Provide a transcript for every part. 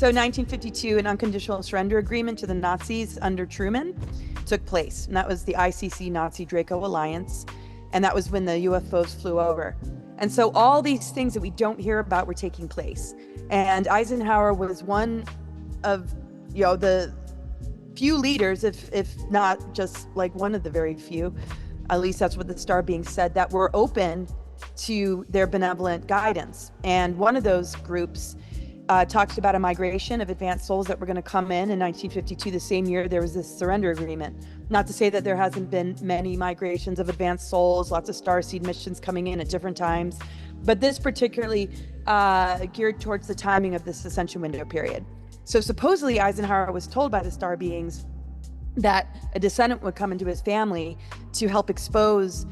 So 1952, an unconditional surrender agreement to the Nazis under Truman took place. And that was the ICC Nazi Draco Alliance. And that was when the UFOs flew over. And so all these things that we don't hear about were taking place. And Eisenhower was one of, the few leaders, if not just like one of the very few, at least that's what the Star being said, that were open to their benevolent guidance. And one of those groups talks about a migration of advanced souls that were going to come in 1952, the same year there was this surrender agreement. Not to say that there hasn't been many migrations of advanced souls, lots of starseed missions coming in at different times, but this particularly geared towards the timing of this ascension window period. So supposedly Eisenhower was told by the star beings that a descendant would come into his family to help expose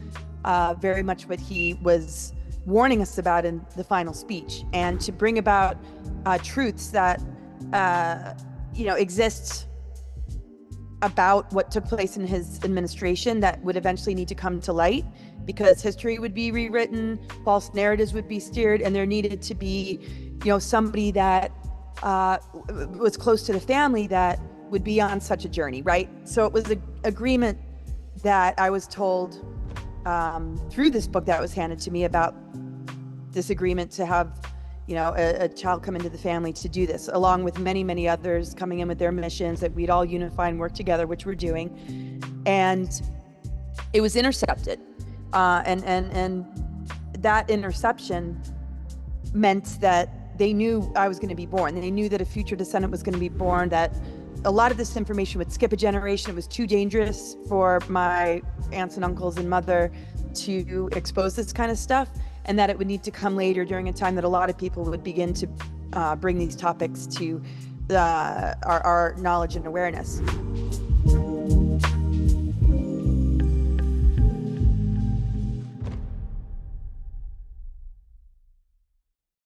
very much what he was warning us about in the final speech, and to bring about truths that exist about what took place in his administration that would eventually need to come to light, because history would be rewritten, false narratives would be steered, and there needed to be somebody that was close to the family that would be on such a journey, right? So it was an agreement that I was told through this book that was handed to me about this agreement to have a child come into the family to do this, along with many, many others coming in with their missions, that we'd all unify and work together, which we're doing. And it was intercepted. And that interception meant that they knew I was going to be born. They knew that a future descendant was going to be born, that a lot of this information would skip a generation. It was too dangerous for my aunts and uncles and mother to expose this kind of stuff, and that it would need to come later during a time that a lot of people would begin to bring these topics to our knowledge and awareness.